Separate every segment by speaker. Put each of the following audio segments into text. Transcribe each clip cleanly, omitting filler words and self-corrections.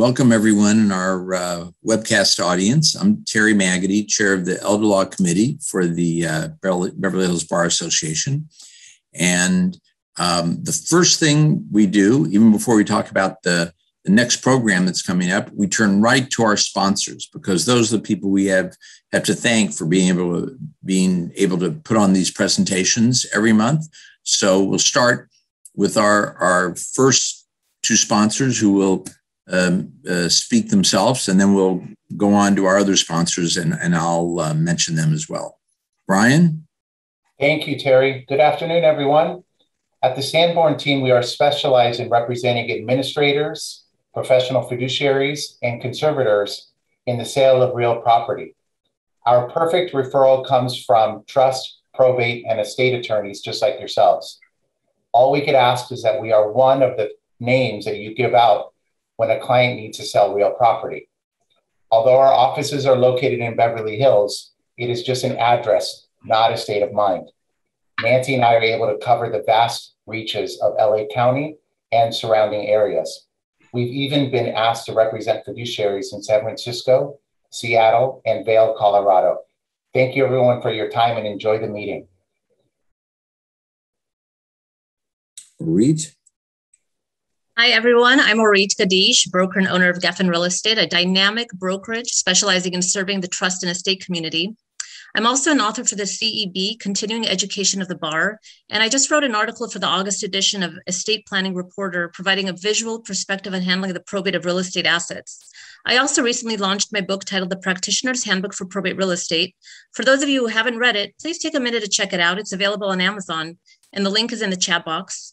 Speaker 1: welcome everyone in our webcast audience. I'm Terry Maggedy, chair of the Elder Law Committee for the Beverly Hills Bar Association. And the first thing we do, even before we talk about the next program that's coming up, we turn right to our sponsors, because those are the people we have to thank for being able to put on these presentations every month. So we'll start with our first two sponsors who will speak themselves, and then we'll go on to our other sponsors, and I'll mention them as well. Brian?
Speaker 2: Thank you, Terry. Good afternoon, everyone. At the Sanborn team, we are specialized in representing administrators, professional fiduciaries, and conservators in the sale of real property. Our perfect referral comes from trust, probate, and estate attorneys just like yourselves. All we could ask is that we are one of the names that you give out when a client needs to sell real property. Although our offices are located in Beverly Hills, it is just an address, not a state of mind. Nancy and I are able to cover the vast reaches of LA County and surrounding areas. We've even been asked to represent fiduciaries in San Francisco, Seattle, and Vail, Colorado. Thank you everyone for your time, and enjoy the meeting.
Speaker 1: Reed?
Speaker 3: Hi, everyone. I'm Orit Kadish, broker and owner of Geffen Real Estate, a dynamic brokerage specializing in serving the trust and estate community. I'm also an author for the CEB, Continuing Education of the Bar, and I just wrote an article for the August edition of Estate Planning Reporter, providing a visual perspective on handling the probate of real estate assets. I also recently launched my book titled The Practitioner's Handbook for Probate Real Estate. For those of you who haven't read it, please take a minute to check it out. It's available on Amazon, and the link is in the chat box.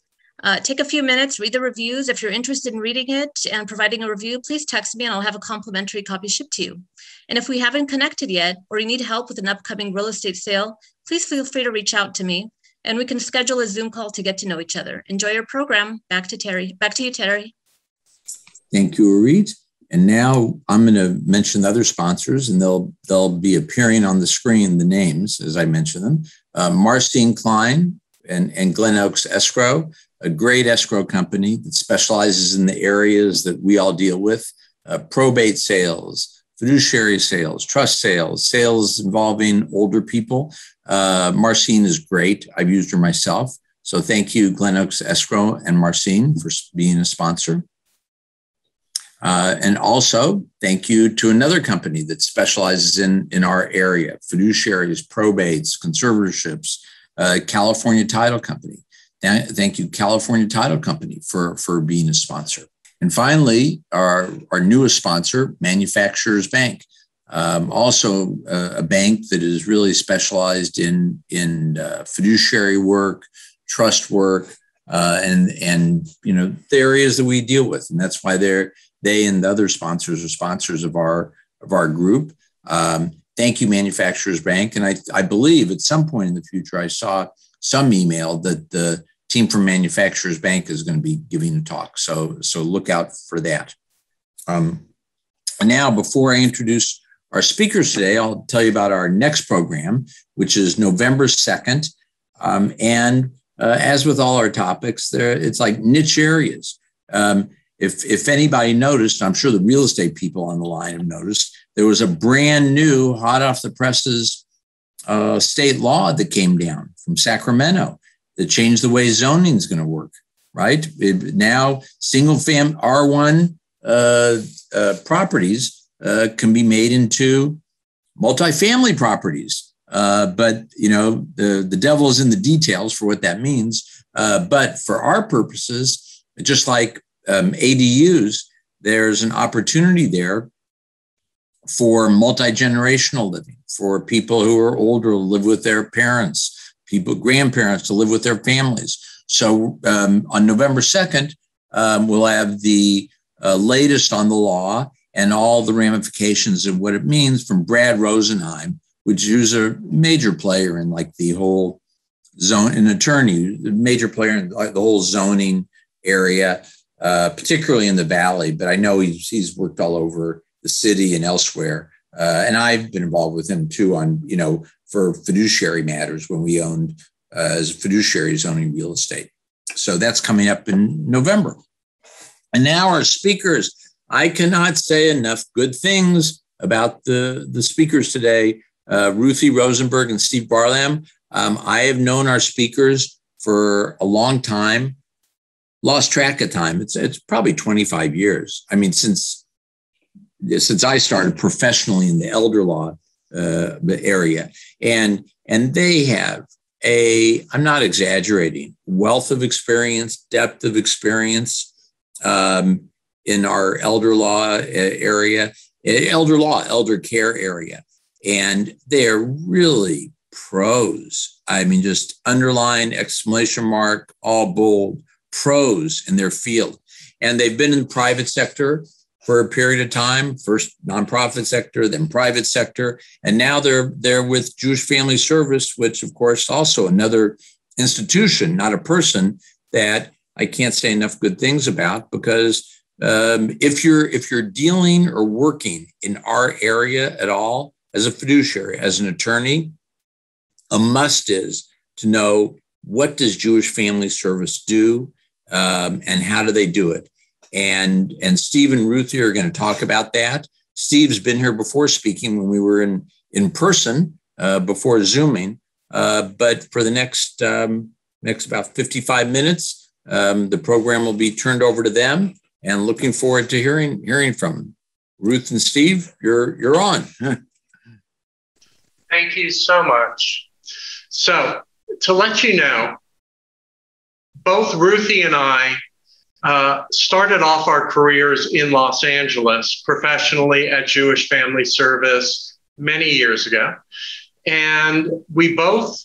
Speaker 3: Take a few minutes, read the reviews. If you're interested in reading it and providing a review, please text me and I'll have a complimentary copy shipped to you. And if we haven't connected yet, or you need help with an upcoming real estate sale, please feel free to reach out to me and we can schedule a Zoom call to get to know each other. Enjoy your program. Back to you, Terry.
Speaker 1: Thank you, Orit. And now I'm going to mention the other sponsors, and they'll be appearing on the screen, the names as I mention them. Marstein Klein and Glen Oaks Escrow, a great escrow company that specializes in the areas that we all deal with: probate sales, fiduciary sales, trust sales, sales involving older people. Marcine is great. I've used her myself. So thank you, Glen Oaks Escrow and Marcine, for being a sponsor. And also thank you to another company that specializes in our area: fiduciaries, probates, conservatorships, California Title Company. Thank you, California Title Company, for being a sponsor. And finally, our newest sponsor, Manufacturers Bank, also a bank that is really specialized in fiduciary work, trust work, and the areas that we deal with. And that's why they and the other sponsors are sponsors of our group. Thank you, Manufacturers Bank. And I believe at some point in the future, I saw some email that the team from Manufacturers Bank is going to be giving a talk. So look out for that. Now, before I introduce our speakers today, I'll tell you about our next program, which is November 2nd. As with all our topics, it's like niche areas. If anybody noticed, I'm sure the real estate people on the line have noticed, there was a brand new, hot off the presses state law that came down from Sacramento that changed the way zoning is going to work, right? Now, single-family R1 properties can be made into multifamily properties. But, the devil is in the details for what that means. But for our purposes, just like ADUs, there's an opportunity there for multi-generational living, for people who are older to live with their parents, grandparents to live with their families. So on November 2nd, we'll have the latest on the law and all the ramifications of what it means from Brad Rosenheim, which is a major player in like the whole zone, an attorney, a major player in the whole zoning area, particularly in the Valley. But I know he's worked all over the city and elsewhere. And I've been involved with him too on, for fiduciary matters when we owned as fiduciaries owning real estate. So that's coming up in November. And now our speakers, I cannot say enough good things about the speakers today, Ruthie Rosenberg and Steve Barlam. I have known our speakers for a long time, lost track of time. It's probably 25 years. I mean, since I started professionally in the elder law area, and they have I'm not exaggerating, wealth of experience, depth of experience in our elder law area, elder care area. And they're really pros. I mean, just underline, exclamation mark, all bold, pros in their field. And they've been in the private sector for a period of time, first nonprofit sector, then private sector. And now they're with Jewish Family Service, which of course also another institution, not a person, that I can't say enough good things about, because if you're dealing or working in our area at all, as a fiduciary, as an attorney, a must is to know, what does Jewish Family Service do, and how do they do it? And Steve and Ruthie are going to talk about that. Steve's been here before speaking when we were in person before Zooming. But for the next about 55 minutes, the program will be turned over to them, and looking forward to hearing from them. Ruth and Steve, you're on.
Speaker 4: Thank you so much. So to let you know, both Ruthie and I started off our careers in Los Angeles professionally at Jewish Family Service many years ago. And we both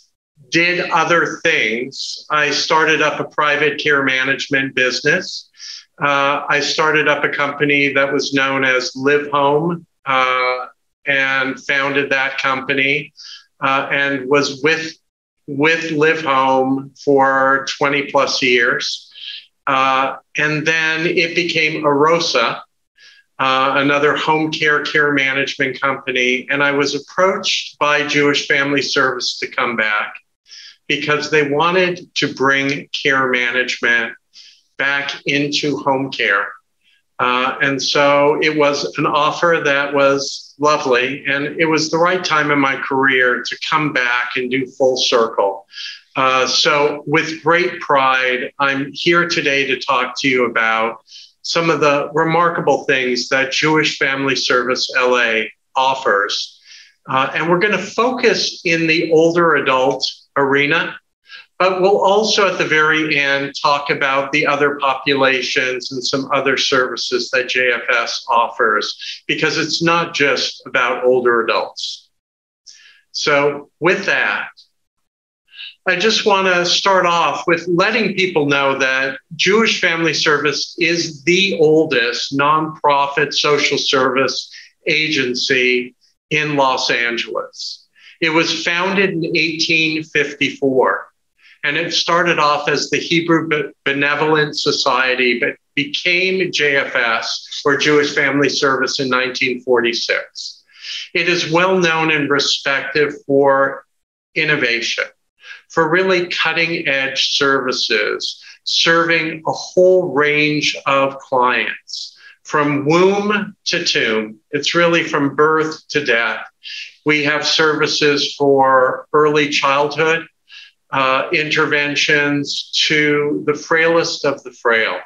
Speaker 4: did other things. I started up a private care management business. I started up a company that was known as Live Home, and founded that company, and was with Live Home for 20 plus years. And then it became Arosa, another home care management company. And I was approached by Jewish Family Service to come back because they wanted to bring care management back into home care. And so it was an offer that was lovely, and it was the right time in my career to come back and do full circle. So with great pride, I'm here today to talk to you about some of the remarkable things that Jewish Family Service LA offers. And we're going to focus in the older adult arena, but we'll also at the very end talk about the other populations and some other services that JFS offers, because it's not just about older adults. So with that, I just want to start off with letting people know that Jewish Family Service is the oldest nonprofit social service agency in Los Angeles. It was founded in 1854. And it started off as the Hebrew Benevolent Society, but became JFS, or Jewish Family Service, in 1946. It is well known and respected for innovation, for really cutting edge services, serving a whole range of clients, from womb to tomb. It's really from birth to death. We have services for early childhood, interventions to the frailest of the frail.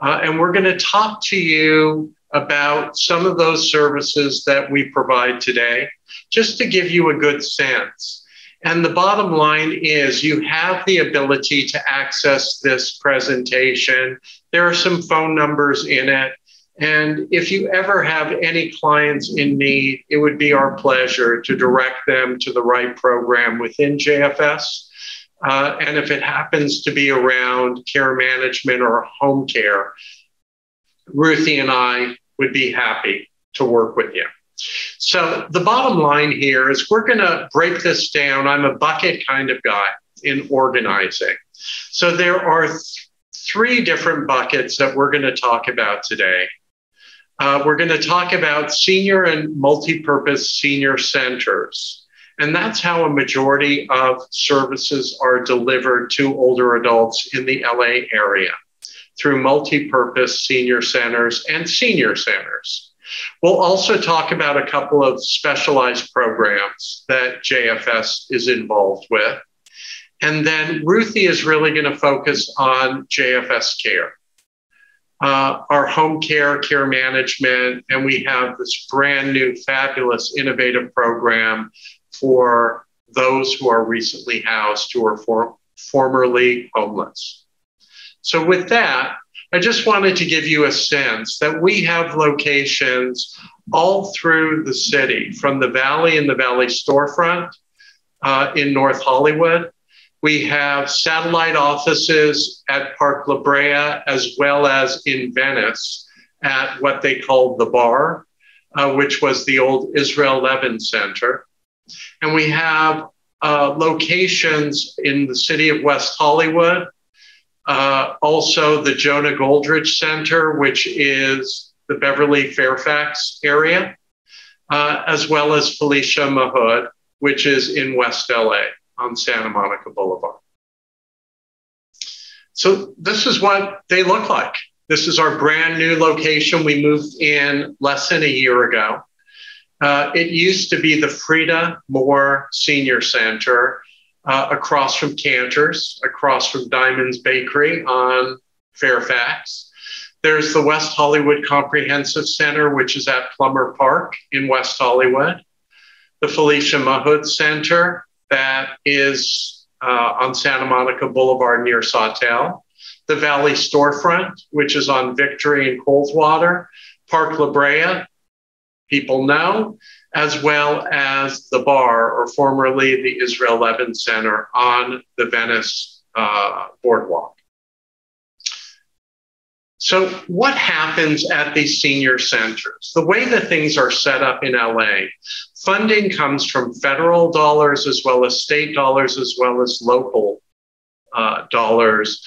Speaker 4: And we're going to talk to you about some of those services that we provide today, just to give you a good sense. And the bottom line is you have the ability to access this presentation. There are some phone numbers in it. And if you ever have any clients in need, it would be our pleasure to direct them to the right program within JFS. And if it happens to be around care management or home care, Ruthie and I would be happy to work with you. So the bottom line here is we're going to break this down. I'm a bucket kind of guy in organizing. So there are three different buckets that we're going to talk about today. We're going to talk about senior and multi-purpose senior centers. And that's how a majority of services are delivered to older adults in the LA area. through multi-purpose senior centers and senior centers. We'll also talk about a couple of specialized programs that JFS is involved with. And then Ruthie is really going to focus on JFS Care, our home care management, and we have this brand new, fabulous, innovative program for those who are recently housed, who are formerly homeless. So with that, I just wanted to give you a sense that we have locations all through the city, from the Valley and the Valley storefront in North Hollywood. We have satellite offices at Park La Brea, as well as in Venice at what they called the Bar, which was the old Israel Levin Center. And we have locations in the city of West Hollywood, also the Jonah Goldrich Center, which is the Beverly Fairfax area, as well as Felicia Mahood, which is in West LA on Santa Monica Boulevard. So this is what they look like. This is our brand new location. We moved in less than a year ago. It used to be the Frida Moore Senior Center across from Cantor's, across from Diamond's Bakery on Fairfax. There's the West Hollywood Comprehensive Center, which is at Plummer Park in West Hollywood. The Felicia Mahood Center, that is on Santa Monica Boulevard near Sawtelle. The Valley Storefront, which is on Victory and Coldwater. Park La Brea, people know, as well as the Bar, or formerly the Israel Levin Center on the Venice Boardwalk. So what happens at these senior centers? The way that things are set up in LA, funding comes from federal dollars as well as state dollars as well as local dollars,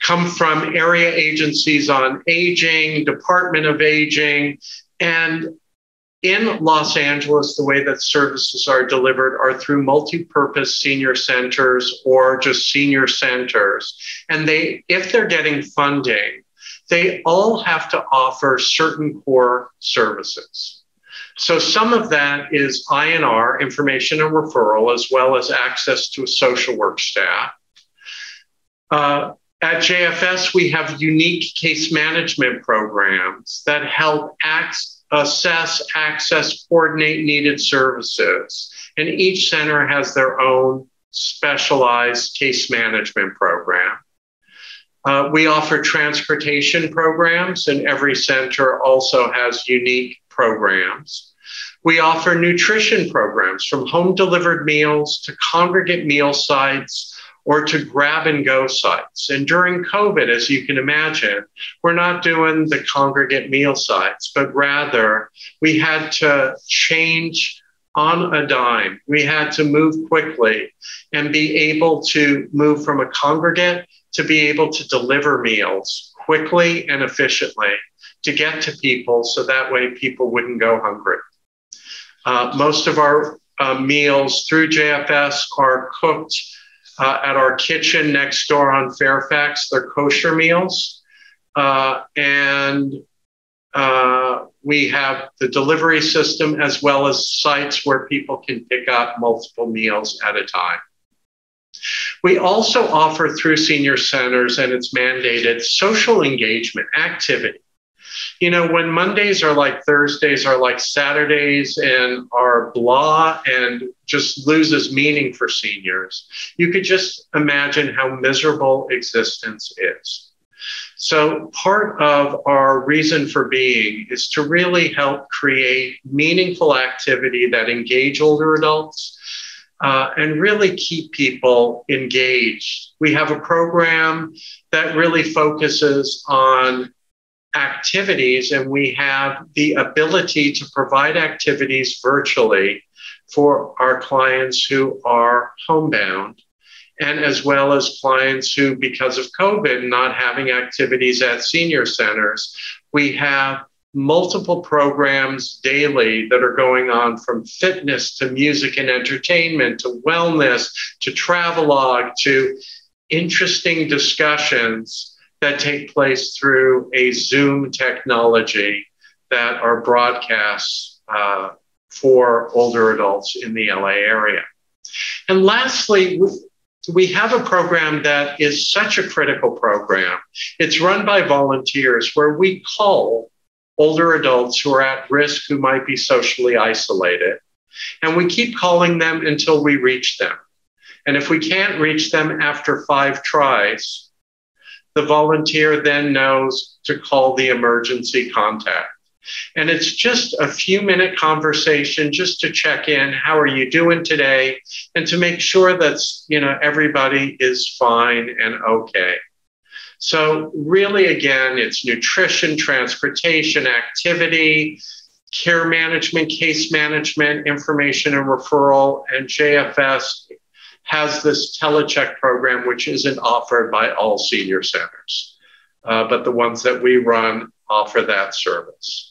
Speaker 4: come from area agencies on aging, Department of Aging, and in Los Angeles, the way that services are delivered are through multi-purpose senior centers or just senior centers. And if they're getting funding, they all have to offer certain core services. So some of that is INR, information and referral, as well as access to a social work staff. At JFS, we have unique case management programs that help assess, access, coordinate needed services. And each center has their own specialized case management program. We offer transportation programs, and every center also has unique programs. We offer nutrition programs, from home delivered meals to congregate meal sites or to grab and go sites. And during COVID, as you can imagine, we're not doing the congregate meal sites, but rather we had to change on a dime. We had to move quickly and be able to move from a congregate to be able to deliver meals quickly and efficiently to get to people, so that way people wouldn't go hungry. Most of our meals through JFS are cooked at our kitchen next door on Fairfax. They're Kosher Meals. And we have the delivery system as well as sites where people can pick up multiple meals at a time. We also offer through senior centers, and it's mandated, social engagement activity. You know, when Mondays are like Thursdays are like Saturdays and are blah and just loses meaning for seniors, you could just imagine how miserable existence is. So part of our reason for being is to really help create meaningful activity that engage older adults and really keep people engaged. We have a program that really focuses on activities, and we have the ability to provide activities virtually for our clients who are homebound, and as well as clients who, because of COVID, not having activities at senior centers. We have multiple programs daily that are going on, from fitness to music and entertainment to wellness to travelogue to interesting discussions that take place through a Zoom technology that are broadcast for older adults in the LA area. And lastly, we have a program that is such a critical program. It's run by volunteers where we call older adults who are at risk, who might be socially isolated, and we keep calling them until we reach them. And if we can't reach them after 5 tries, the volunteer then knows to call the emergency contact. And it's just a few-minute conversation just to check in. How are you doing today? And to make sure that, everybody is fine and okay. So really, again, it's nutrition, transportation, activity, care management, case management, information and referral, and JFS has this telecheck program, which isn't offered by all senior centers, but the ones that we run offer that service.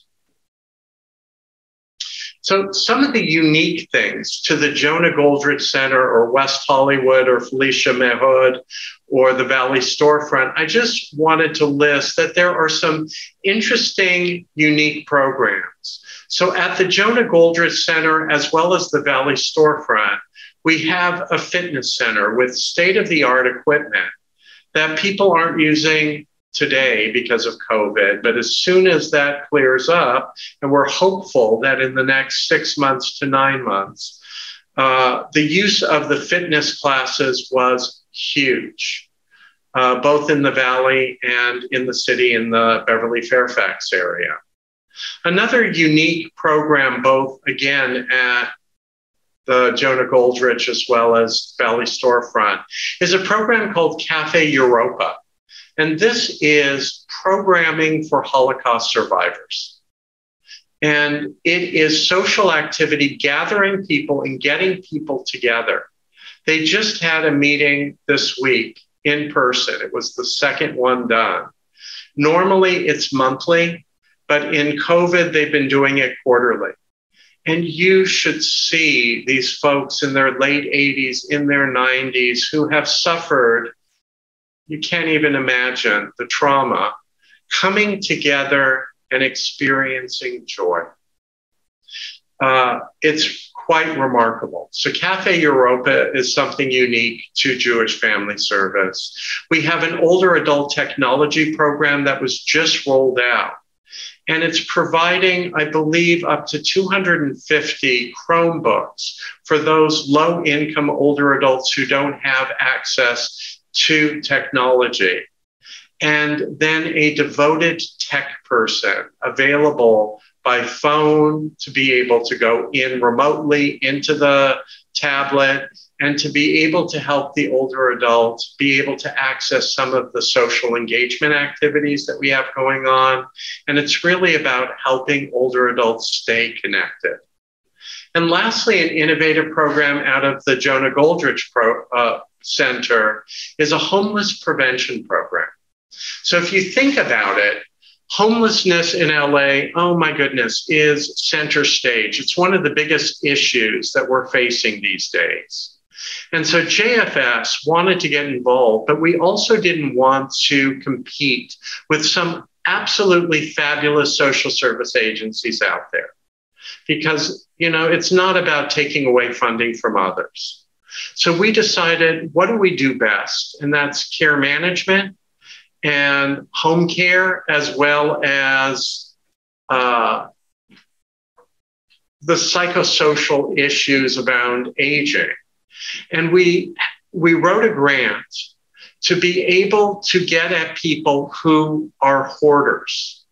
Speaker 4: So some of the unique things to the Jonah Goldrich Center or West Hollywood or Felicia Mehud or the Valley Storefront, I just wanted to list that there are some interesting, unique programs. So at the Jonah Goldrich Center, as well as the Valley Storefront, we have a fitness center with state-of-the-art equipment that people aren't using today because of COVID. But as soon as that clears up, and we're hopeful that in the next 6 months to 9 months, the use of the fitness classes was huge, both in the Valley and in the city in the Beverly Fairfax area. Another unique program, both again at the Jonah Goldrich as well as Valley Storefront, is a program called Cafe Europa. And this is programming for Holocaust survivors. And it is social activity, gathering people and getting people together. They just had a meeting this week in person. It was the second one done. Normally it's monthly, but in COVID, they've been doing it quarterly. And you should see these folks in their late 80s, in their 90s, who have suffered, you can't even imagine the trauma, coming together and experiencing joy. It's quite remarkable. So Cafe Europa is something unique to Jewish Family Service. We have an older adult technology program that was just rolled out. And it's providing, I believe, up to 250 Chromebooks for those low-income older adults who don't have access to technology. And then a devoted tech person available by phone to be able to go in remotely into the tablet and to be able to help the older adults be able to access some of the social engagement activities that we have going on. And it's really about helping older adults stay connected. And lastly, an innovative program out of the Jonah Goldrich Center is a homeless prevention program. So if you think about it, homelessness in LA, oh my goodness, is center stage. It's one of the biggest issues that we're facing these days. And so JFS wanted to get involved, but we also didn't want to compete with some absolutely fabulous social service agencies out there. Because, it's not about taking away funding from others. So we decided, what do we do best? And that's care management and home care, as well as the psychosocial issues around aging. And we wrote a grant to be able to get at people who are hoarders,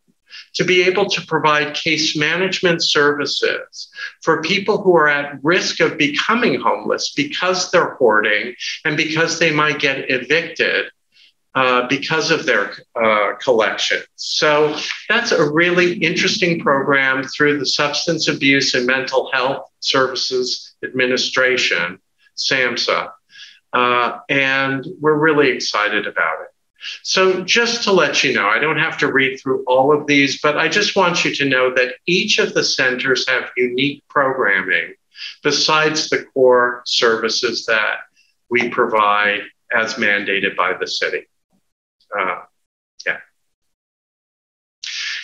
Speaker 4: to be able to provide case management services for people who are at risk of becoming homeless because they're hoarding and because they might get evicted because of their collections. So that's a really interesting program through the Substance Abuse and Mental Health Services Administration, SAMHSA, and we're really excited about it. So just to let you know, I don't have to read through all of these, but I just want you to know that each of the centers have unique programming besides the core services that we provide as mandated by the city.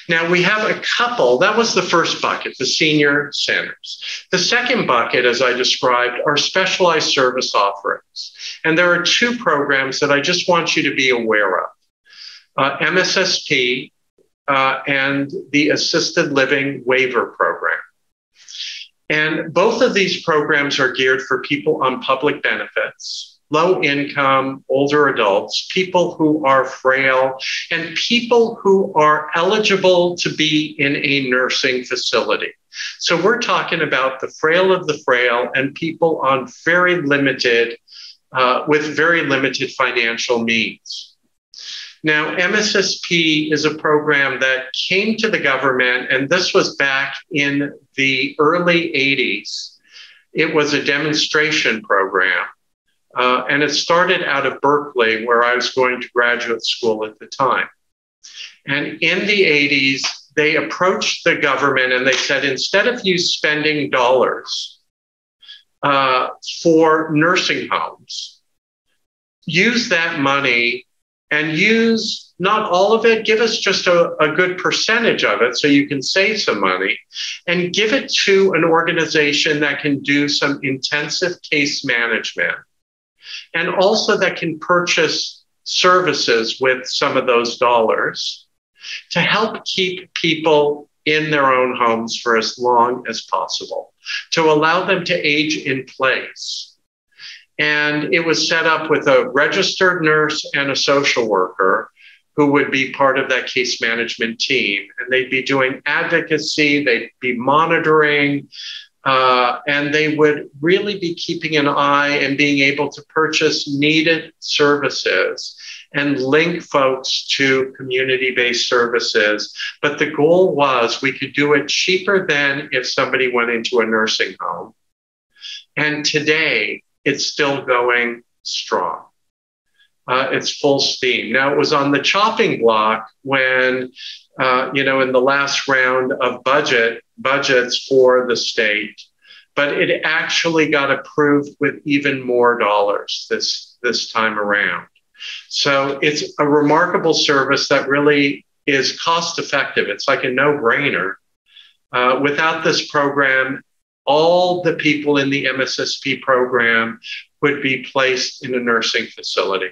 Speaker 4: Now we have a couple, that was the first bucket, the senior centers. The second bucket, as I described, are specialized service offerings. And there are two programs that I just want you to be aware of. Mssp and the Assisted Living Waiver Program. And both of these programs are geared for people on public benefits, low income, older adults, people who are frail, and people who are eligible to be in a nursing facility. So we're talking about the frail of the frail and people on very limited, with very limited financial means. Now, Mssp is a program that came to the government, and this was back in the early 80s. It was a demonstration program, and it started out of Berkeley, where I was going to graduate school at the time. And in the 80s, they approached the government and they said, instead of you spending dollars for nursing homes, use that money and use not all of it, give us just a good percentage of it so you can save some money, and give it to an organization that can do some intensive case management and also that can purchase services with some of those dollars to help keep people in their own homes for as long as possible, to allow them to age in place. And it was set up with a registered nurse and a social worker who would be part of that case management team. And they'd be doing advocacy, they'd be monitoring, and they would really be keeping an eye and being able to purchase needed services and link folks to community-based services. But the goal was we could do it cheaper than if somebody went into a nursing home. And today, it's still going strong. It's full steam. Now, it was on the chopping block when, in the last round of budgets for the state, but it actually got approved with even more dollars this time around. So it's a remarkable service that really is cost effective. It's like a no-brainer. Without this program, all the people in the Mssp program would be placed in a nursing facility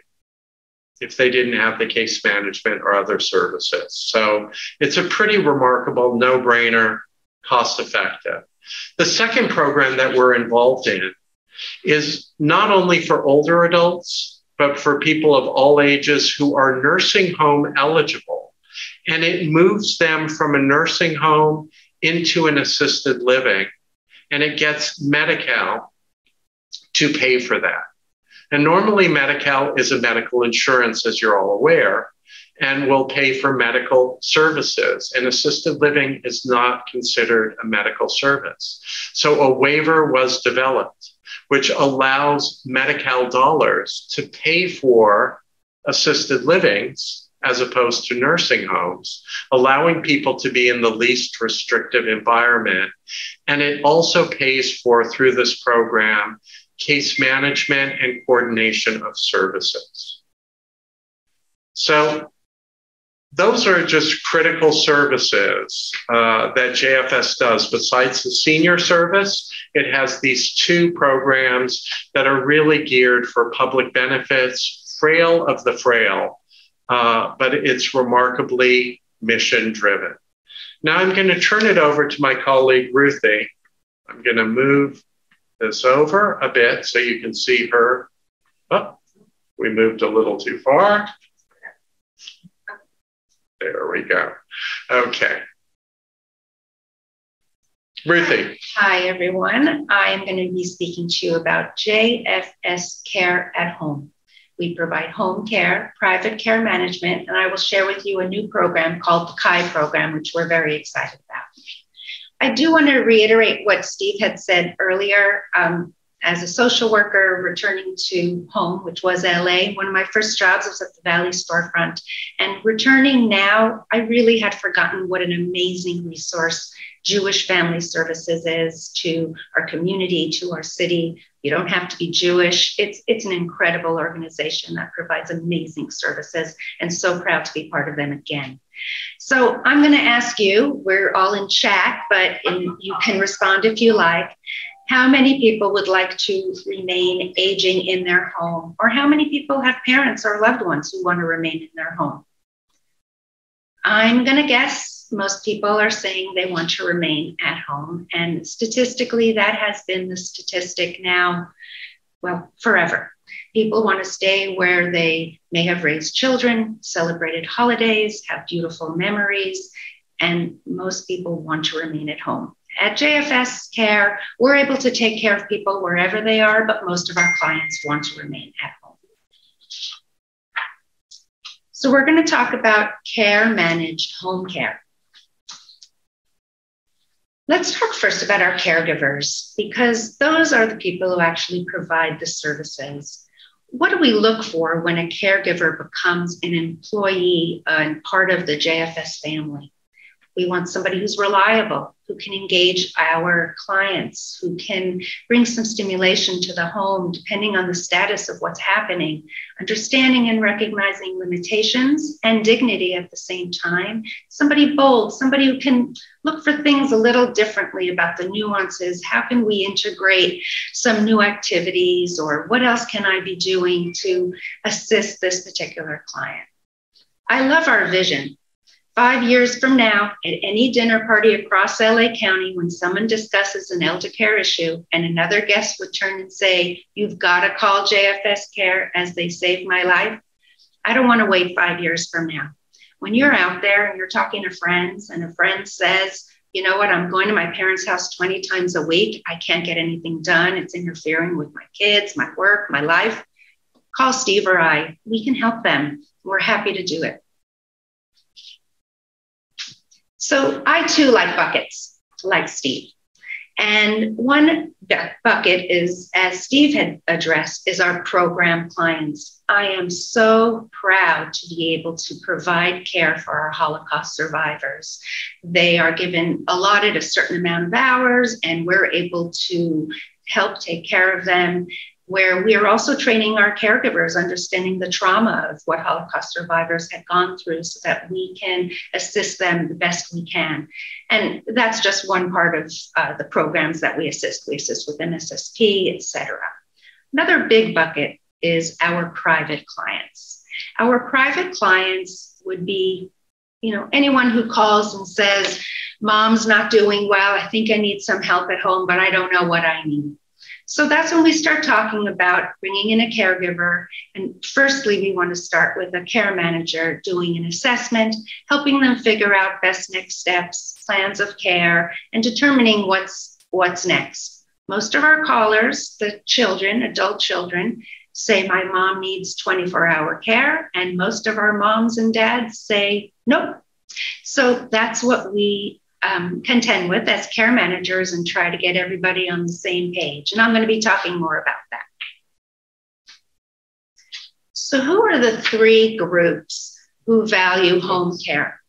Speaker 4: if they didn't have the case management or other services. So it's a pretty remarkable no-brainer, cost-effective. The second program that we're involved in is not only for older adults, but for people of all ages who are nursing home eligible. And it moves them from a nursing home into an assisted living. And it gets Medi-Cal to pay for that. And normally Medi-Cal is a medical insurance, as you're all aware, and will pay for medical services. And assisted living is not considered a medical service. So a waiver was developed, which allows Medi-Cal dollars to pay for assisted livings as opposed to nursing homes, allowing people to be in the least restrictive environment. And it also pays for, through this program, case management and coordination of services. So those are just critical services that JFS does. Besides the senior service, it has these two programs that are really geared for public benefits, frail of the frail, but it's remarkably mission-driven. Now I'm going to turn it over to my colleague, Ruthie. I'm going to move this over a bit so you can see her. Oh, we moved a little too far. There we go. Okay. Ruthie.
Speaker 5: Hi, everyone. I am going to be speaking to you about JFS Care at Home. We provide home care, private care management, and I will share with you a new program called the CHI program, which we're very excited about. I do want to reiterate what Steve had said earlier. as a social worker, returning to home, which was LA. One of my first jobs was at the Valley storefront. And returning now, I really had forgotten what an amazing resource Jewish Family Services is to our community, to our city. You don't have to be Jewish. It's an incredible organization that provides amazing services, and so proud to be part of them again. So I'm going to ask you, we're all in chat, but you can respond if you like. How many people would like to remain aging in their home? Or how many people have parents or loved ones who want to remain in their home? I'm going to guess most people are saying they want to remain at home. And statistically, that has been the statistic now, well, forever. People want to stay where they may have raised children, celebrated holidays, have beautiful memories, and most people want to remain at home. At JFS Care, we're able to take care of people wherever they are, but most of our clients want to remain at home. So we're going to talk about care-managed home care. Let's talk first about our caregivers, because those are the people who actually provide the services. What do we look for when a caregiver becomes an employee and part of the JFS family? We want somebody who's reliable, who can engage our clients, who can bring some stimulation to the home, depending on the status of what's happening, understanding and recognizing limitations and dignity at the same time. Somebody bold, somebody who can look for things a little differently about the nuances. How can we integrate some new activities, or what else can I be doing to assist this particular client? I love our vision. 5 years from now, at any dinner party across LA County, when someone discusses an elder care issue and another guest would turn and say, "You've got to call JFS Care as they saved my life," I don't want to wait 5 years from now. When you're out there and you're talking to friends and a friend says, "You know what, I'm going to my parents' house 20 times a week. I can't get anything done. It's interfering with my kids, my work, my life," call Steve or I. We can help them. We're happy to do it. So I too like buckets, like Steve. And one bucket is, as Steve had addressed, is our program clients. I am so proud to be able to provide care for our Holocaust survivors. They are allotted a certain amount of hours, and we're able to help take care of them, where we are also training our caregivers, understanding the trauma of what Holocaust survivors had gone through so that we can assist them the best we can. And that's just one part of the programs that we assist. We assist with Mssp, et cetera. Another big bucket is our private clients. Our private clients would be, anyone who calls and says, "Mom's not doing well. I think I need some help at home, but I don't know what I need." So that's when we start talking about bringing in a caregiver. And firstly, we want to start with a care manager doing an assessment, helping them figure out best next steps, plans of care, and determining what's next. Most of our callers, the children, adult children, say, "My mom needs 24-hour care." And most of our moms and dads say, "Nope." So that's what we contend with as care managers and try to get everybody on the same page. And I'm going to be talking more about that. So who are the three groups who value home care?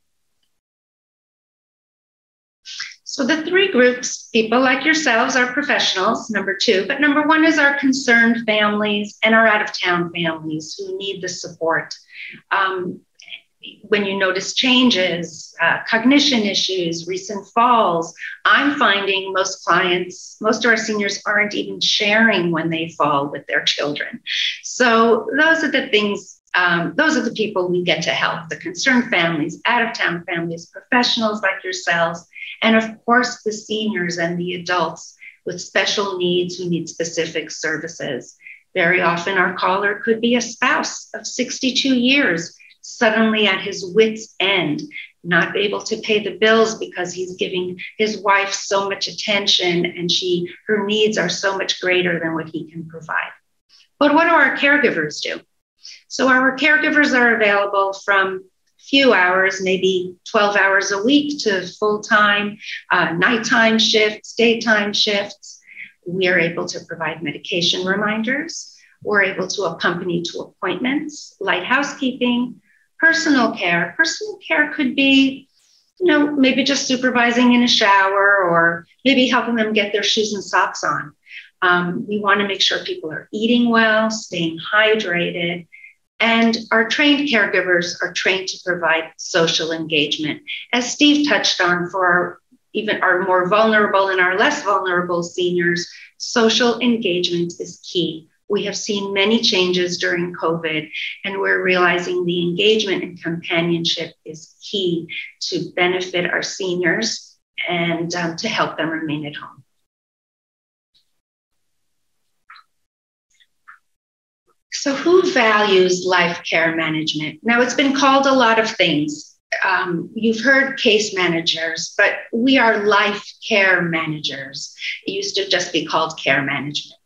Speaker 5: So the three groups, people like yourselves, are professionals, number two, but number one is our concerned families and our out-of-town families who need the support. When you notice changes, cognition issues, recent falls, I'm finding most of our seniors aren't even sharing when they fall with their children. So those are the things, those are the people we get to help, the concerned families, out-of-town families, professionals like yourselves, and of course the seniors and the adults with special needs who need specific services. Very often our caller could be a spouse of 62 years, suddenly at his wit's end, not able to pay the bills because he's giving his wife so much attention and her needs are so much greater than what he can provide. But what do our caregivers do? So our caregivers are available from few hours, maybe 12 hours a week, to full-time, nighttime shifts, daytime shifts. We are able to provide medication reminders. We're able to accompany to appointments, light housekeeping, personal care. Personal care could be, maybe just supervising in a shower or maybe helping them get their shoes and socks on. We want to make sure people are eating well, staying hydrated, and our trained caregivers are trained to provide social engagement. As Steve touched on, for even our more vulnerable and our less vulnerable seniors, social engagement is key. We have seen many changes during COVID, and we're realizing the engagement and companionship is key to benefit our seniors and to help them remain at home. So who values life care management? Now, it's been called a lot of things. You've heard case managers, but we are life care managers. It used to just be called care management.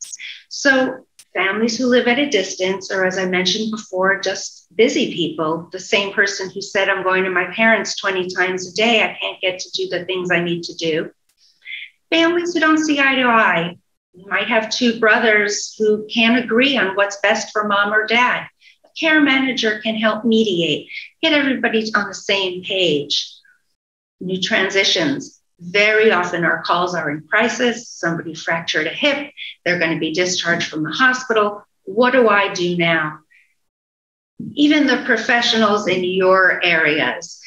Speaker 5: So families who live at a distance, or as I mentioned before, just busy people, the same person who said, I'm going to my parents 20 times a day, I can't get to do the things I need to do. Families who don't see eye to eye. You might have two brothers who can't agree on what's best for mom or dad. A care manager can help mediate, get everybody on the same page. New transitions. Very often our calls are in crisis. Somebody fractured a hip. They're going to be discharged from the hospital. What do I do now? Even the professionals in your areas,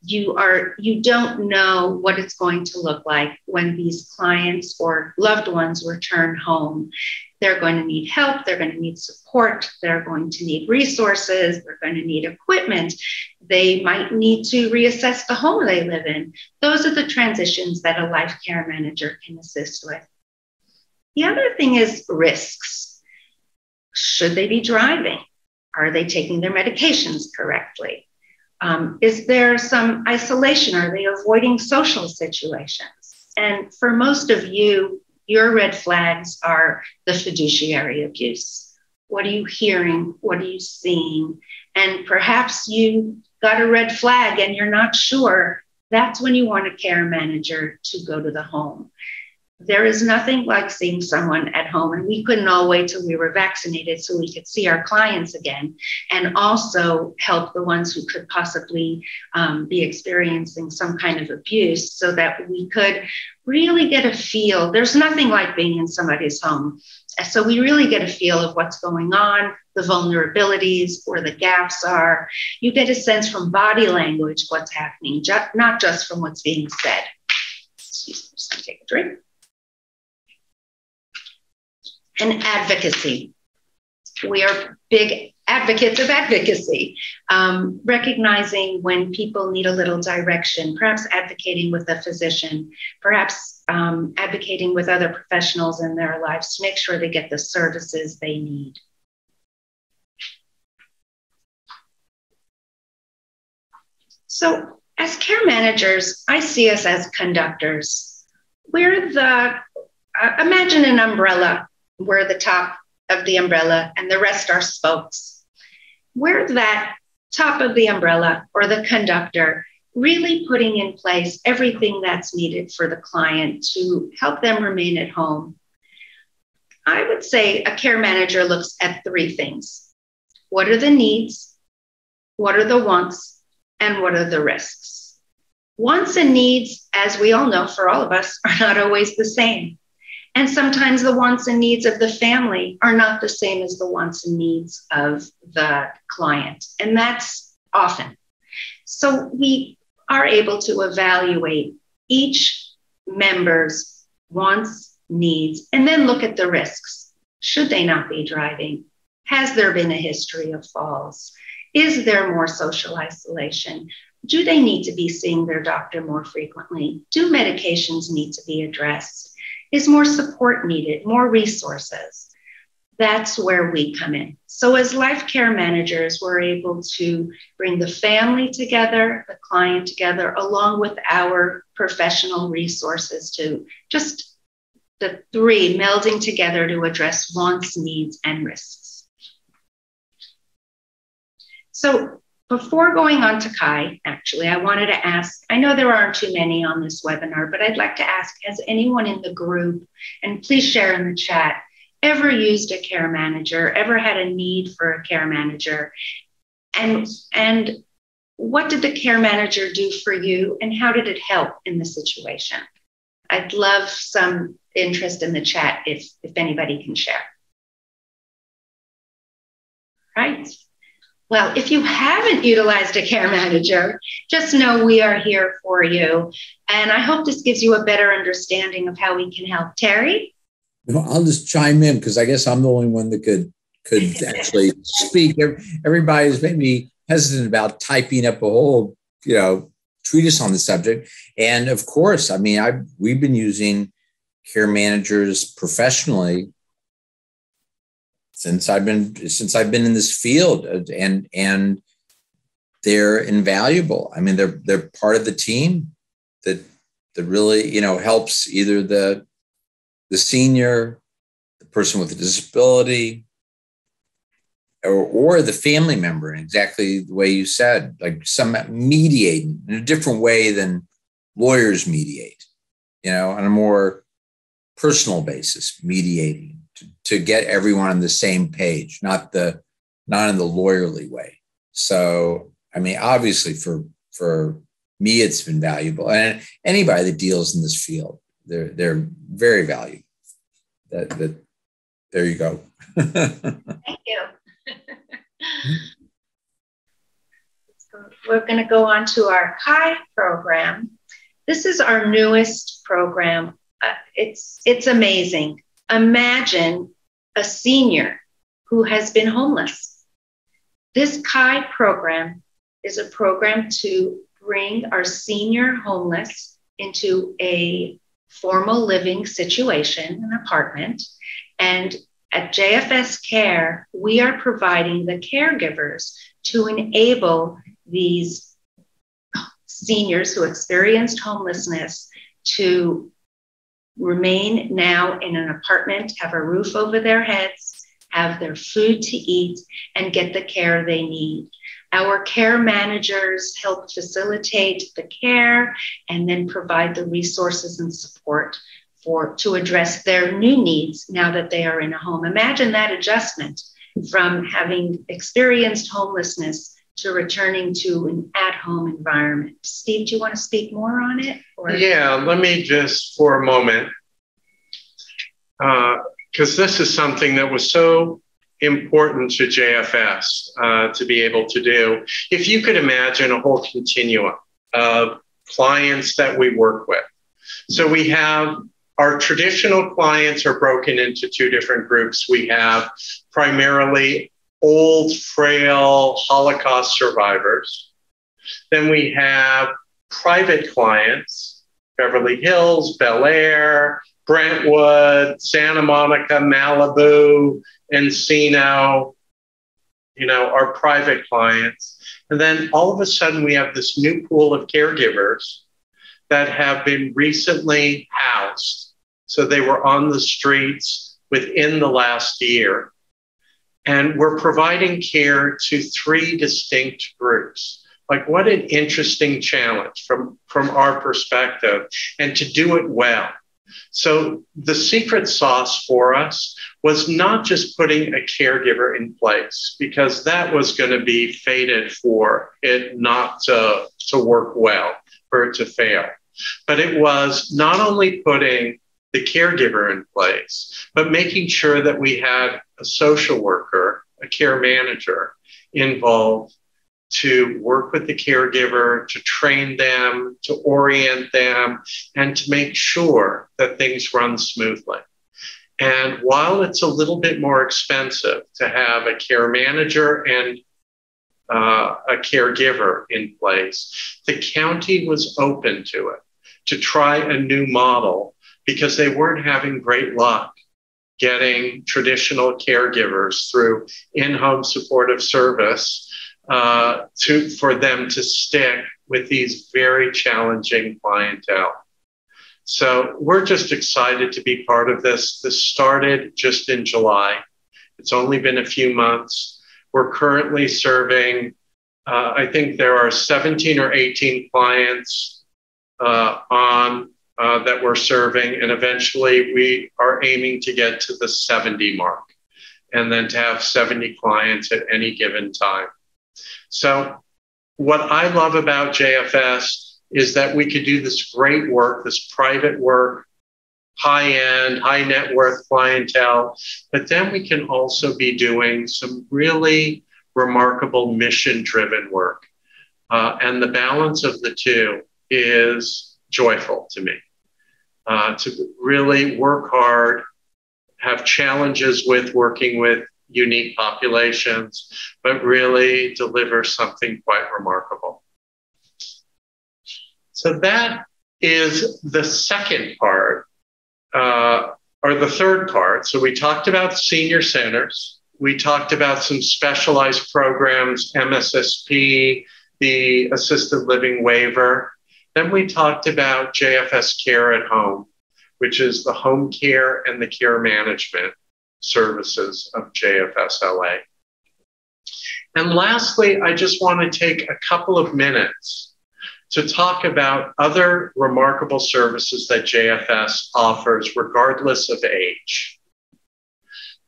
Speaker 5: you don't know what it's going to look like when these clients or loved ones return home. They're going to need help. They're going to need support. They're going to need resources. They're going to need equipment. They might need to reassess the home they live in. Those are the transitions that a life care manager can assist with. The other thing is risks. Should they be driving? Are they taking their medications correctly? Is there some isolation? Are they avoiding social situations? And for most of you, your red flags are the fiduciary abuse. What are you hearing? What are you seeing? And perhaps you got a red flag and you're not sure. That's when you want a care manager to go to the home. There is nothing like seeing someone at home, and we couldn't all wait till we were vaccinated so we could see our clients again and also help the ones who could possibly be experiencing some kind of abuse so that we could really get a feel. There's nothing like being in somebody's home. So we really get a feel of what's going on, the vulnerabilities, where the gaps are. You get a sense from body language what's happening, not just from what's being said. Excuse me, just gonna take a drink. And advocacy. We are big advocates of advocacy, recognizing when people need a little direction, perhaps advocating with a physician, perhaps advocating with other professionals in their lives to make sure they get the services they need. So as care managers, I see us as conductors. We're imagine an umbrella. We're the top of the umbrella and the rest are spokes. We're that top of the umbrella or the conductor, really putting in place everything that's needed for the client to help them remain at home. I would say a care manager looks at three things. What are the needs? What are the wants? And what are the risks? Wants and needs, as we all know, for all of us, are not always the same. And sometimes the wants and needs of the family are not the same as the wants and needs of the client. And that's often. So we are able to evaluate each member's wants, needs, and then look at the risks. Should they not be driving? Has there been a history of falls? Is there more social isolation? Do they need to be seeing their doctor more frequently? Do medications need to be addressed? Is more support needed, more resources? That's where we come in. So as life care managers, we're able to bring the family together, the client together, along with our professional resources to just the three melding together to address wants, needs, and risks. So Before going on to Kai, actually, I wanted to ask, I know there aren't too many on this webinar, but I'd like to ask, has anyone in the group, and please share in the chat, ever used a care manager, ever had a need for a care manager? And what did the care manager do for you, and how did it help in the situation? I'd love some interest in the chat if anybody can share. Right. Well, if you haven't utilized a care manager, just know we are here for you. And I hope this gives you a better understanding of how we can help. Terry?
Speaker 1: I'll just chime in because I guess I'm the only one that could actually speak. Everybody's maybe hesitant about typing up a whole, treatise on the subject. And of course, I mean, we've been using care managers professionally since I've been in this field, and they're invaluable. I mean, they're part of the team that really, helps either the senior, the person with a disability, or the family member in exactly the way you said, like some mediating in a different way than lawyers mediate, on a more personal basis, mediating to get everyone on the same page, not in the lawyerly way. So, I mean, obviously for me, it's been valuable, and anybody that deals in this field, they're very valuable. That there you go.
Speaker 5: Thank you. We're going to go on to our Kai program. This is our newest program. It's amazing. Imagine a senior who has been homeless. This Kai program is a program to bring our senior homeless into a formal living situation, an apartment. And at JFS Care, we are providing the caregivers to enable these seniors who experienced homelessness to remain now in an apartment, have a roof over their heads, have their food to eat, and get the care they need. Our care managers help facilitate the care and then provide the resources and support to address their new needs now that they are in a home. Imagine that adjustment from having experienced homelessness to returning to an at-home environment. Steve, do you want to speak more on it? Or?
Speaker 4: Yeah, let me just for a moment, because this is something that was so important to JFS to be able to do. If you could imagine a whole continuum of clients that we work with. So we have our traditional clients are broken into two different groups. We have primarily old, frail Holocaust survivors. Then we have private clients, Beverly Hills, Bel Air, Brentwood, Santa Monica, Malibu, Encino, our private clients. And then all of a sudden we have this new pool of caregivers that have been recently housed. So they were on the streets within the last year. And we're providing care to three distinct groups. Like, what an interesting challenge from our perspective, and to do it well. So the secret sauce for us was not just putting a caregiver in place, because that was going to be fated for it not to work well, for it to fail. But it was not only putting the caregiver in place, but making sure that we had a social worker, a care manager involved to work with the caregiver, to train them, to orient them, and to make sure that things run smoothly. And while it's a little bit more expensive to have a care manager and a caregiver in place, the county was open to it, to try a new model, because they weren't having great luck getting traditional caregivers through in-home supportive service for them to stick with these very challenging clientele. So we're just excited to be part of this. This started just in July. It's only been a few months. We're currently serving I think there are 17 or 18 clients that we're serving, and eventually we are aiming to get to the 70 mark, and then to have 70 clients at any given time. So what I love about JFS is that we could do this great work, this private work, high-end, high net worth clientele, but then we can also be doing some really remarkable mission-driven work. And the balance of the two is joyful to me. To really work hard, have challenges with working with unique populations, but really deliver something quite remarkable. So that is the second part, or the third part. So we talked about senior centers. We talked about some specialized programs, Mssp, the assisted living waiver. Then we talked about JFS Care at Home, which is the home care and the care management services of JFS LA. And lastly, I just want to take a couple of minutes to talk about other remarkable services that JFS offers regardless of age.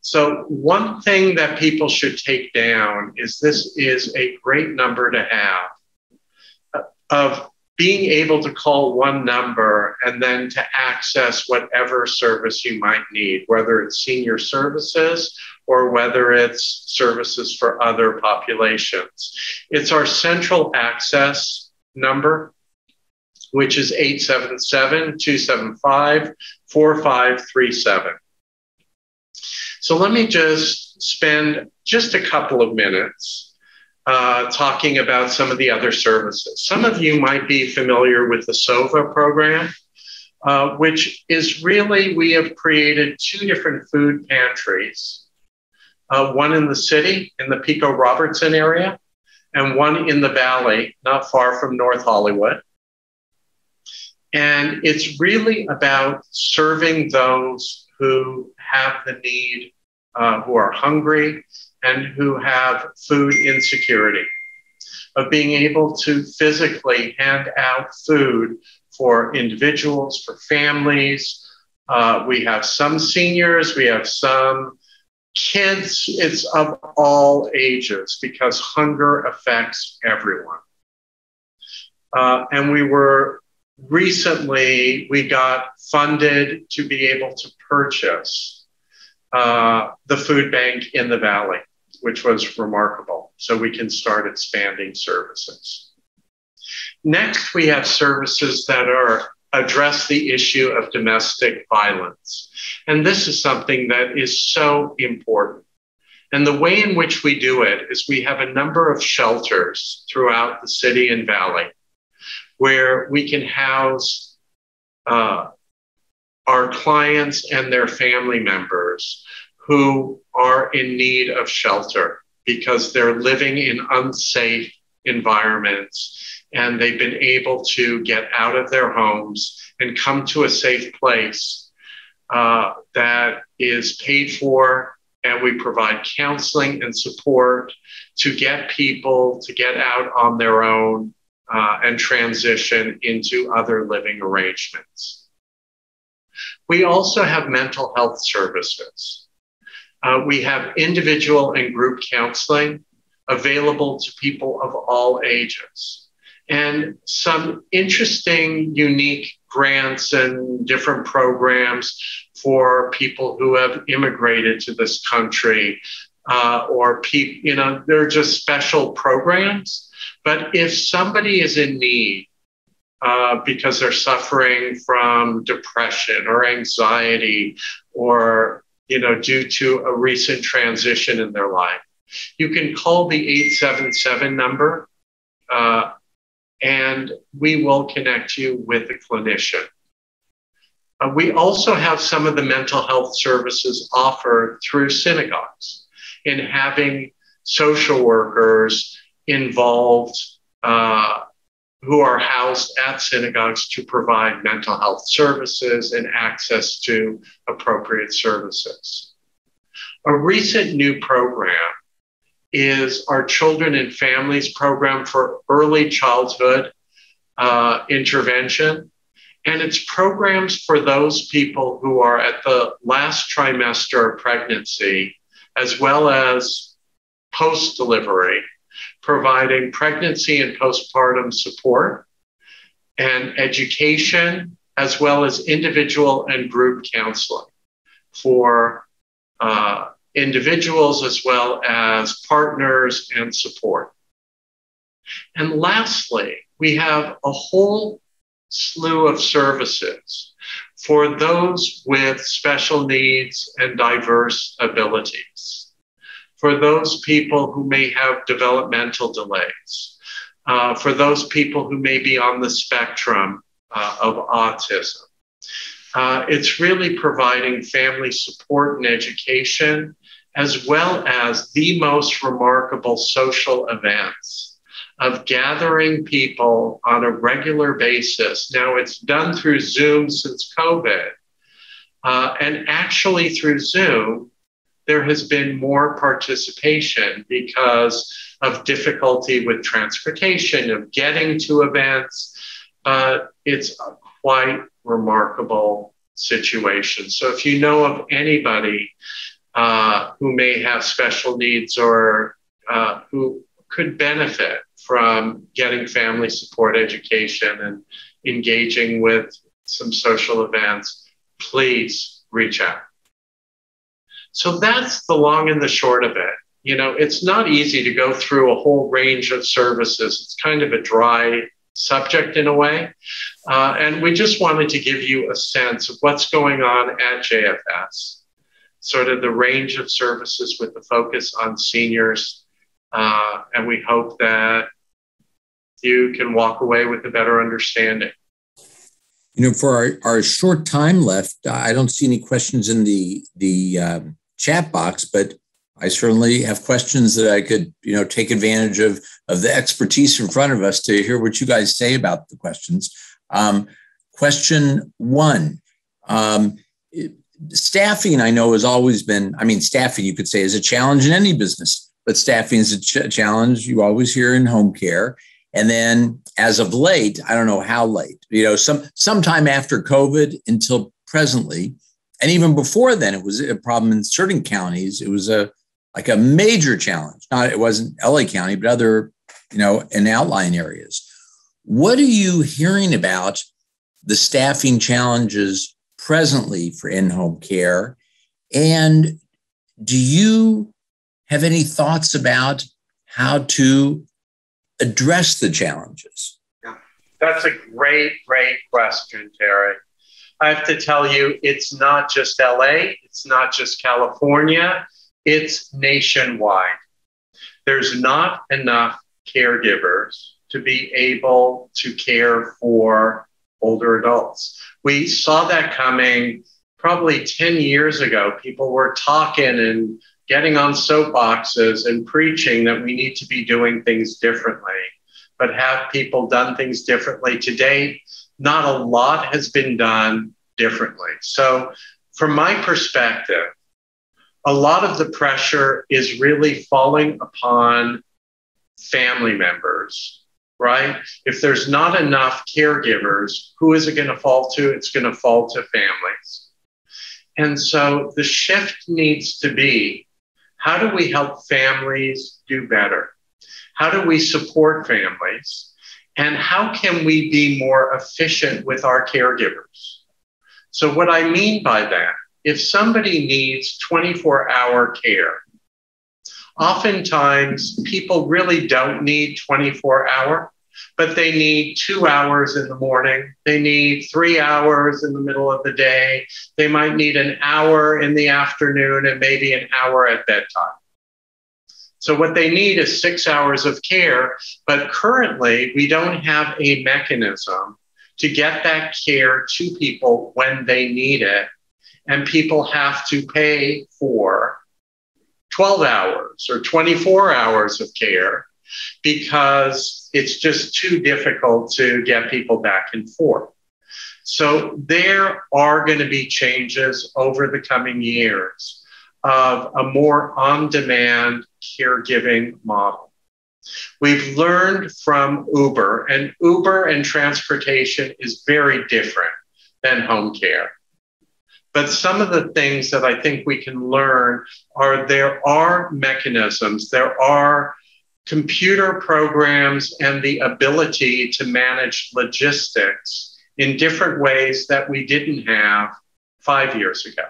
Speaker 4: So one thing that people should take down is this is a great number to have of being able to call one number and then to access whatever service you might need, whether it's senior services or whether it's services for other populations. It's our central access number, which is 877-275-4537. So let me just spend just a couple of minutes talking about some of the other services. Some of you might be familiar with the SOVA program, which is really, we have created two different food pantries, one in the city, in the Pico Robertson area, and one in the Valley, not far from North Hollywood. And it's really about serving those who have the need, who are hungry and who have food insecurity, of being able to physically hand out food for individuals, for families. We have some seniors, we have some kids. It's of all ages because hunger affects everyone. And we got funded to be able to purchase the food bank in the Valley, which was remarkable. So we can start expanding services. Next, we have services that address the issue of domestic violence. And this is something that is so important. And the way in which we do it is we have a number of shelters throughout the city and Valley where we can house our clients and their family members who are in need of shelter because they're living in unsafe environments and they've been able to get out of their homes and come to a safe place that is paid for, and we provide counseling and support to get people to get out on their own and transition into other living arrangements. We also have mental health services. We have individual and group counseling available to people of all ages, and some interesting, unique grants and different programs for people who have immigrated to this country, or people, they're just special programs. But if somebody is in need because they're suffering from depression or anxiety, or due to a recent transition in their life, you can call the 877 number and we will connect you with a clinician. We also have some of the mental health services offered through synagogues in having social workers involved who are housed at synagogues to provide mental health services and access to appropriate services. A recent new program is our Children and Families program for early childhood intervention. And it's programs for those people who are at the last trimester of pregnancy, as well as post-delivery, providing pregnancy and postpartum support and education, as well as individual and group counseling for individuals as well as partners and support. And lastly, we have a whole slew of services for those with special needs and diverse abilities, for those people who may have developmental delays, for those people who may be on the spectrum of autism. It's really providing family support and education, as well as the most remarkable social events of gathering people on a regular basis. Now, it's done through Zoom since COVID, and actually through Zoom, there has been more participation because of difficulty with transportation, of getting to events. It's a quite remarkable situation. So if you know of anybody who may have special needs or who could benefit from getting family support education and engaging with some social events, please reach out. So that's the long and the short of it. You know, it's not easy to go through a whole range of services. It's kind of a dry subject in a way. And we just wanted to give you a sense of what's going on at JFS, sort of the range of services with the focus on seniors. And we hope that you can walk away with a better understanding.
Speaker 1: You know, for our short time left, I don't see any questions in the chat box, but I certainly have questions that I could, take advantage of the expertise in front of us to hear what you guys say about the questions. Question one, staffing, I know has always been, staffing you could say is a challenge in any business, but staffing is a challenge you always hear in home care. And then as of late, I don't know how late, sometime after COVID until presently, and even before then, it was a problem in certain counties. It was a major challenge. It wasn't LA County, but other, in outlying areas. What are you hearing about the staffing challenges presently for in-home care? And do you have any thoughts about how to address the challenges?
Speaker 4: Yeah, that's a great question, Terry. I have to tell you, it's not just LA, it's not just California, it's nationwide. There's not enough caregivers to be able to care for older adults. We saw that coming probably 10 years ago. People were talking and getting on soapboxes and preaching that we need to be doing things differently. But have people done things differently? Today, not a lot has been done differently. So from my perspective, a lot of the pressure is really falling upon family members, right? If there's not enough caregivers, who is it going to fall to? It's going to fall to families. And so the shift needs to be, how do we help families do better? How do we support families? And how can we be more efficient with our caregivers? So what I mean by that, if somebody needs 24-hour care, oftentimes people really don't need 24-hour, but they need 2 hours in the morning. They need 3 hours in the middle of the day. They might need an hour in the afternoon and maybe an hour at bedtime. So what they need is 6 hours of care, but currently we don't have a mechanism to get that care to people when they need it. And people have to pay for 12 hours or 24 hours of care because it's just too difficult to get people back and forth. So there are going to be changes over the coming years of a more on-demand caregiving model. We've learned from Uber, and Uber and transportation is very different than home care. But some of the things that I think we can learn are there are mechanisms, there are computer programs and the ability to manage logistics in different ways that we didn't have 5 years ago.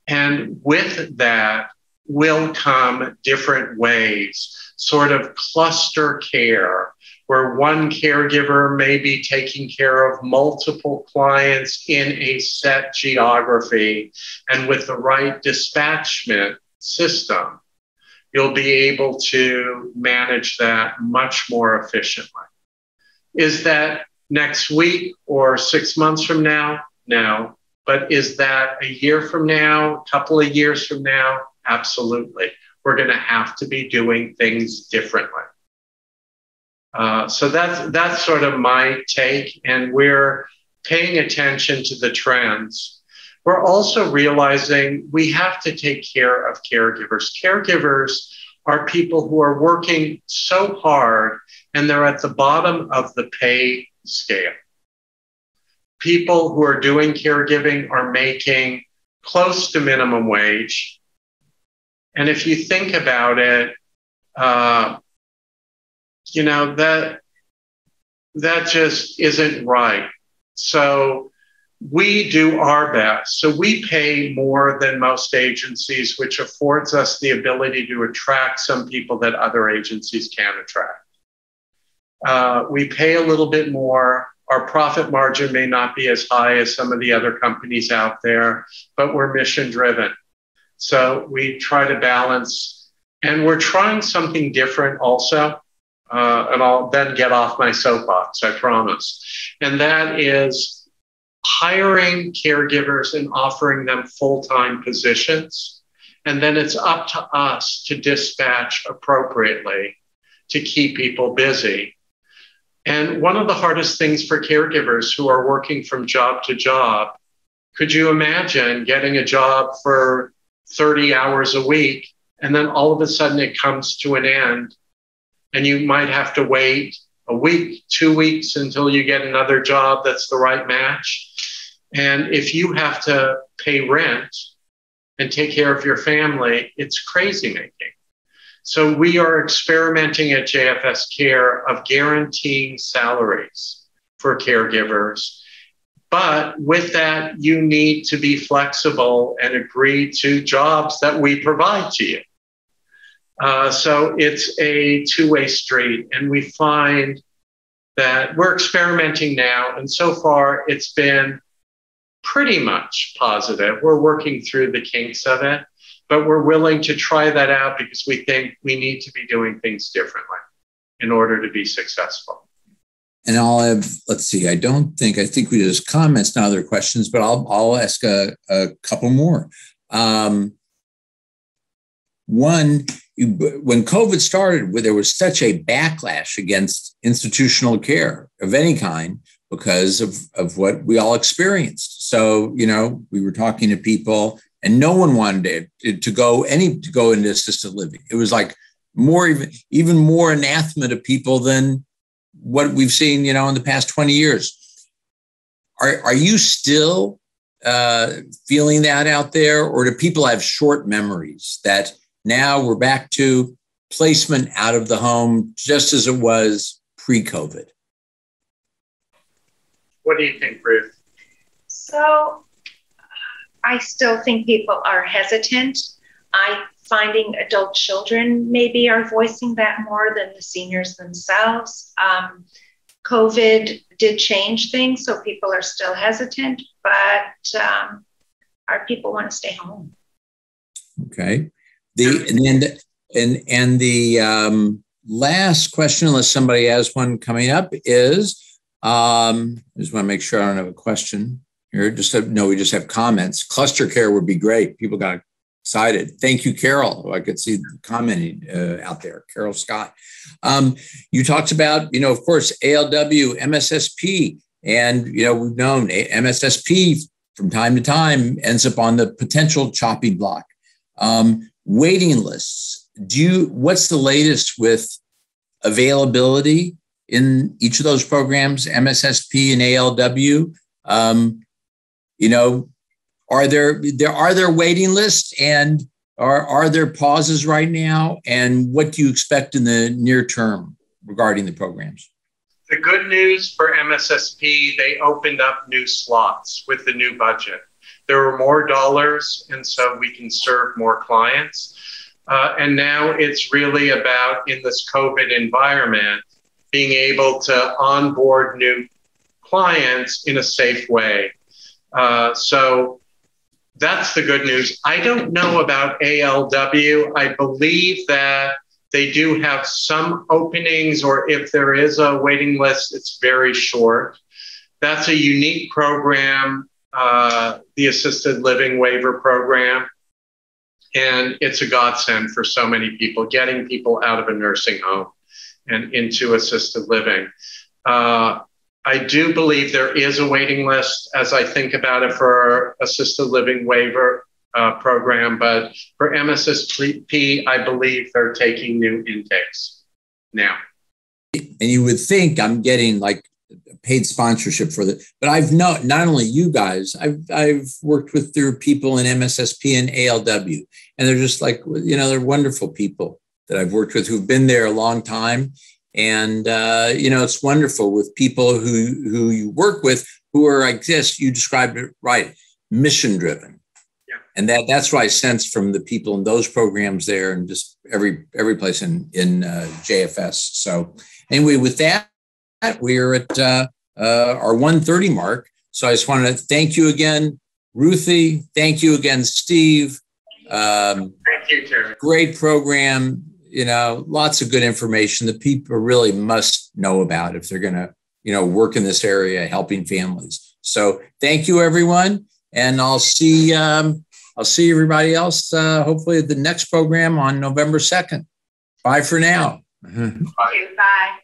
Speaker 4: And with that will come different ways, sort of cluster care, where one caregiver may be taking care of multiple clients in a set geography. And with the right dispatchment system, you'll be able to manage that much more efficiently. Is that next week or 6 months from now? No. But is that a year from now, a couple of years from now? Absolutely. We're going to have to be doing things differently. So that's sort of my take, and we're paying attention to the trends. We're also realizing we have to take care of caregivers. Caregivers are people who are working so hard and they're at the bottom of the pay scale. People who are doing caregiving are making close to minimum wage. And if you think about it, that just isn't right. So we do our best. So we pay more than most agencies, which affords us the ability to attract some people that other agencies can't attract. We pay a little bit more. Our profit margin may not be as high as some of the other companies out there, but we're mission driven. So we try to balance, and we're trying something different also. And I'll then get off my soapbox, I promise. And that is hiring caregivers and offering them full-time positions. And then it's up to us to dispatch appropriately to keep people busy. And one of the hardest things for caregivers who are working from job to job, could you imagine getting a job for 30 hours a week, and then all of a sudden it comes to an end, and you might have to wait a week, 2 weeks until you get another job that's the right match. And if you have to pay rent and take care of your family, it's crazy making. So we are experimenting at JFS Care of guaranteeing salaries for caregivers. But with that, you need to be flexible and agree to jobs that we provide to you. So it's a two-way street, and we find that we're experimenting now, and so far it's been pretty much positive. We're working through the kinks of it, but we're willing to try that out because we think we need to be doing things differently in order to be successful.
Speaker 1: And I'll have, let's see, I think we just comments, not other questions, but I'll ask a couple more. One, when COVID started, there was such a backlash against institutional care of any kind because of what we all experienced. So, we were talking to people and no one wanted to go into assisted living. It was like even more anathema to people than what we've seen, in the past 20 years. Are you still feeling that out there, or do people have short memories that now we're back to placement out of the home just as it was pre-COVID?
Speaker 4: What do you think, Ruth?
Speaker 5: So I still think people are hesitant. I'm finding adult children maybe are voicing that more than the seniors themselves. COVID did change things, so people are still hesitant, but our people want to stay home.
Speaker 1: Okay. The last question, unless somebody has one coming up, is I just want to make sure I don't have a question here. We just have comments. Cluster care would be great. People got excited. Thank you, Carol. I could see commenting out there. Carol Scott. You talked about, of course, ALW, MSSP, and we've known MSSP from time to time ends up on the potential chopping block. Waiting lists. What's the latest with availability in each of those programs, MSSP and ALW? Are there waiting lists, and are there pauses right now? And what do you expect in the near term regarding the programs?
Speaker 4: The good news for MSSP, they opened up new slots with the new budget. There were more dollars, and so we can serve more clients. And now it's really about, in this COVID environment, being able to onboard new clients in a safe way. So that's the good news. I don't know about ALW. I believe that they do have some openings, or if there is a waiting list, it's very short. That's a unique program, the assisted living waiver program. And it's a godsend for so many people, getting people out of a nursing home and into assisted living. I do believe there is a waiting list as I think about it for assisted living waiver program, but for MSSP, I believe they're taking new intakes now.
Speaker 1: And you would think I'm getting like paid sponsorship for that, but I've not only you guys, I've worked with their people in MSSP and ALW, and they're just like, they're wonderful people that I've worked with who've been there a long time. And, it's wonderful with people who you work with who are, I guess you described it right, mission driven.
Speaker 4: Yeah.
Speaker 1: And that's what I sense from the people in those programs there, and just every place in JFS. So anyway, with that, we're at our 1:30 mark. So I just want to thank you again, Ruthie. Thank you again, Steve.
Speaker 4: Thank you, Terry.
Speaker 1: Great program. Lots of good information that people really must know about if they're going to, work in this area, helping families. So thank you, everyone. And I'll see everybody else, hopefully at the next program on November 2nd. Bye for now.
Speaker 5: Bye.